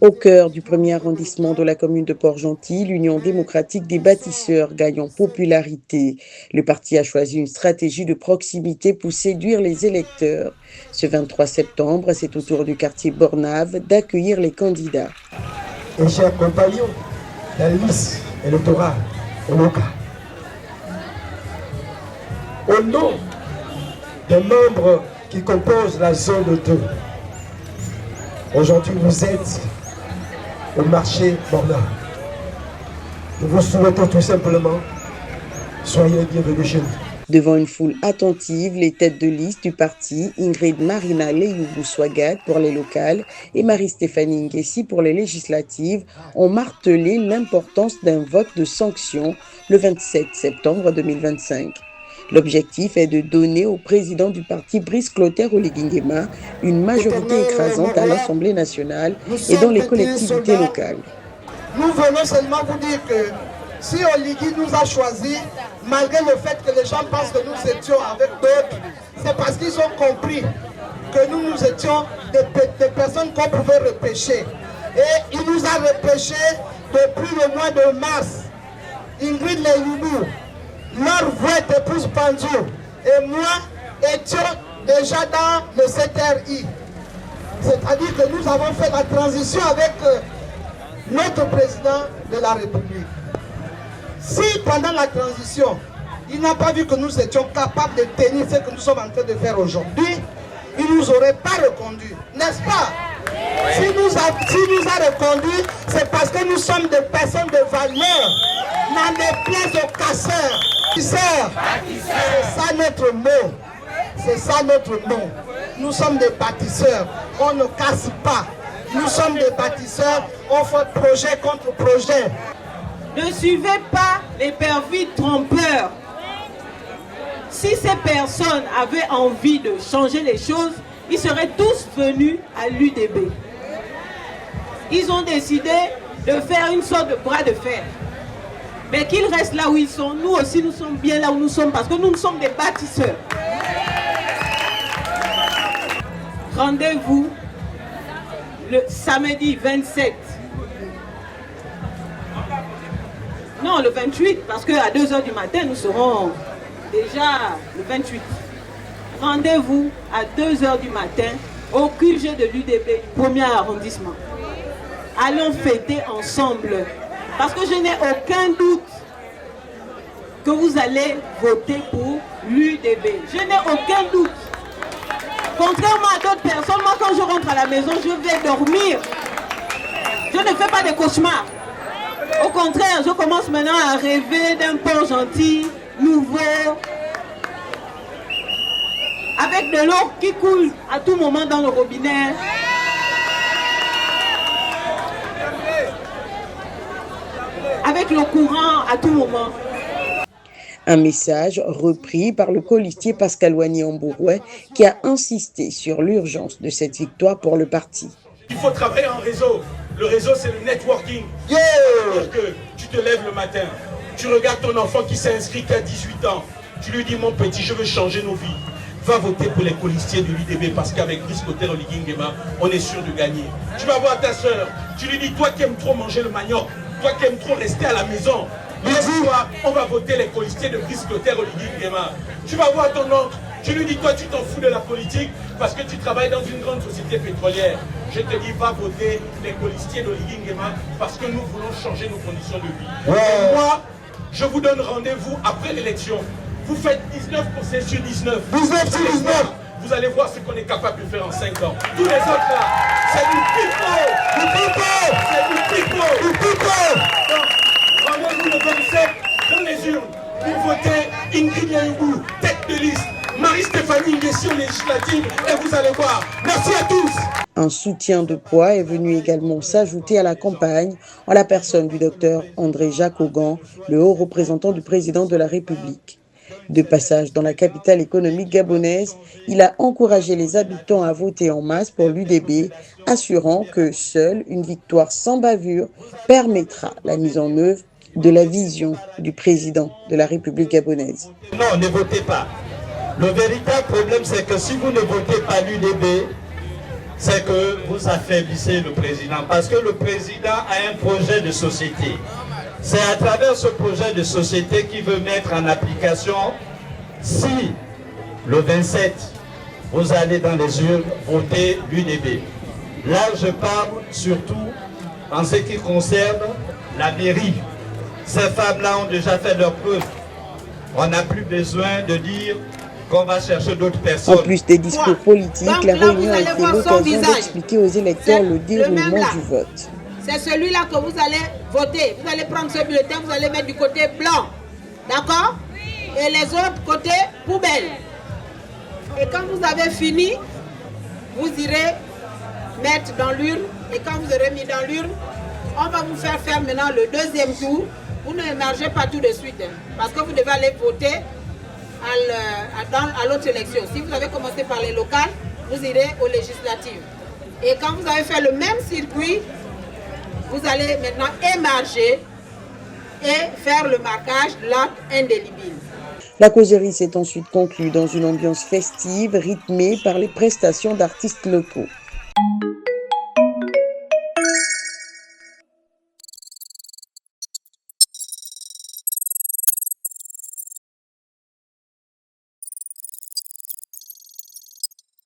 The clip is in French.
Au cœur du premier arrondissement de la commune de Port-Gentil, l'Union démocratique des bâtisseurs gagne en popularité. Le parti a choisi une stratégie de proximité pour séduire les électeurs. Ce 23 septembre, c'est au tour du quartier Bornave d'accueillir les candidats. Et chers compagnons, la liste électorale au local. Au nom des membres qui composent la zone 2, aujourd'hui vous êtes au marché Bornave. Nous vous souhaitons tout simplement, soyez les bienvenus chez nous. Devant une foule attentive, les têtes de liste du parti, Ingrid Marina Leyoubou-Swagat pour les locales et Marie-Stéphanie Nguessi pour les législatives, ont martelé l'importance d'un vote de sanction le 27 septembre 2025. L'objectif est de donner au président du parti, Brice Clotaire Oligui-Nguema, une majorité écrasante à l'Assemblée nationale et dans les collectivités locales. Nous venons seulement vous dire que si Oligui nous a choisis, malgré le fait que les gens pensent que nous étions avec d'autres, c'est parce qu'ils ont compris que nous étions des personnes qu'on pouvait repêcher. Et il nous a repêchés depuis le mois de mars. Ingrid Leyoubou, leur votre épouse Pandjou et moi étions déjà dans le CTRI. C'est-à-dire que nous avons fait la transition avec notre président de la République. Si pendant la transition, il n'a pas vu que nous étions capables de tenir ce que nous sommes en train de faire aujourd'hui, il ne nous aurait pas reconduit, n'est-ce pas? Si nous a reconduit, c'est parce que nous sommes des personnes de valeur, n'en déplaise aux casseurs. C'est ça notre mot. C'est ça notre mot. Nous sommes des bâtisseurs, on ne casse pas. Nous sommes des bâtisseurs, on fait projet contre projet. Ne suivez pas les perfides trompeurs. Si ces personnes avaient envie de changer les choses, ils seraient tous venus à l'UDB. Ils ont décidé de faire une sorte de bras de fer. Mais qu'ils restent là où ils sont, nous aussi nous sommes bien là où nous sommes parce que nous sommes des bâtisseurs. Rendez-vous le samedi 27. Non, le 28, parce qu'à 2h du matin, nous serons déjà le 28. Rendez-vous à 2h du matin au QG de l'UDB, premier arrondissement. Allons fêter ensemble. Parce que je n'ai aucun doute que vous allez voter pour l'UDB. Je n'ai aucun doute. Contrairement à d'autres personnes, moi quand je rentre à la maison, je vais dormir. Je ne fais pas de cauchemars. Au contraire, je commence maintenant à rêver d'un Port-Gentil nouveau, avec de l'eau qui coule à tout moment dans le robinet. Avec le courant à tout moment. Un message repris par le colistier Pascal Wany-Ambourouet qui a insisté sur l'urgence de cette victoire pour le parti. Il faut travailler en réseau. Le réseau, c'est le networking. Yeah. C'est-à-dire que tu te lèves le matin, tu regardes ton enfant qui s'est inscrit qu'à 18 ans. Tu lui dis, mon petit, je veux changer nos vies. Va voter pour les colistiers de l'UDB parce qu'avec Brice Clotaire Oligui-Nguema, on est sûr de gagner. Tu vas voir ta soeur, tu lui dis, toi qui aimes trop manger le manioc, toi qui aimes trop rester à la maison, toi, on va voter les colistiers de Brice Clotaire Oligui-Nguema. Tu vas voir ton oncle, tu lui dis, toi tu t'en fous de la politique parce que tu travailles dans une grande société pétrolière. Je te dis, va voter les colistiers d'Oligui-Nguema parce que nous voulons changer nos conditions de vie. Ouais. Et moi, je vous donne rendez-vous après l'élection. Vous faites 19% sur 19. 19 sur 19. Vous allez voir ce qu'on est capable de faire en 5 ans. Tous les autres là, c'est du pipeau. Du pipeau. C'est du pipeau. Du pipeau. Donc, rendez-vous le 27 dans les urnes pour voter Ingrid Leyoubou, tête de liste, Marie-Stéphanie Nguessi aux législatives, et vous allez voir. Merci à tous. Un soutien de poids est venu également s'ajouter à la campagne en la personne du docteur André Jacques Augan, le haut représentant du président de la République. De passage dans la capitale économique gabonaise, il a encouragé les habitants à voter en masse pour l'UDB, assurant que seule une victoire sans bavure permettra la mise en œuvre de la vision du président de la République gabonaise. Non, ne votez pas. Le véritable problème, c'est que si vous ne votez pas l'UDB, c'est que vous affaiblissez le président. Parce que le président a un projet de société. C'est à travers ce projet de société qu'il veut mettre en application. Si le 27, vous allez dans les urnes voter l'UDB. Là, je parle surtout en ce qui concerne la mairie. Ces femmes-là ont déjà fait leur preuve. On n'a plus besoin de dire qu'on va chercher d'autres personnes. En plus des discours politiques, la réunion a été l'occasion d'expliquer aux électeurs le déroulement du vote. C'est celui-là que vous allez voter. Vous allez prendre ce bulletin, vous allez mettre du côté blanc. D'accord? Et les autres côtés poubelle. Et quand vous avez fini, vous irez mettre dans l'urne. Et quand vous aurez mis dans l'urne, on va vous faire maintenant le deuxième tour. Vous n'émergez pas tout de suite. Parce que vous devez aller voter à l'autre élection. Si vous avez commencé par les locales, vous irez aux législatives. Et quand vous avez fait le même circuit, vous allez maintenant émarger et faire le marquage de l'acte indélébile. La causerie s'est ensuite conclue dans une ambiance festive rythmée par les prestations d'artistes locaux.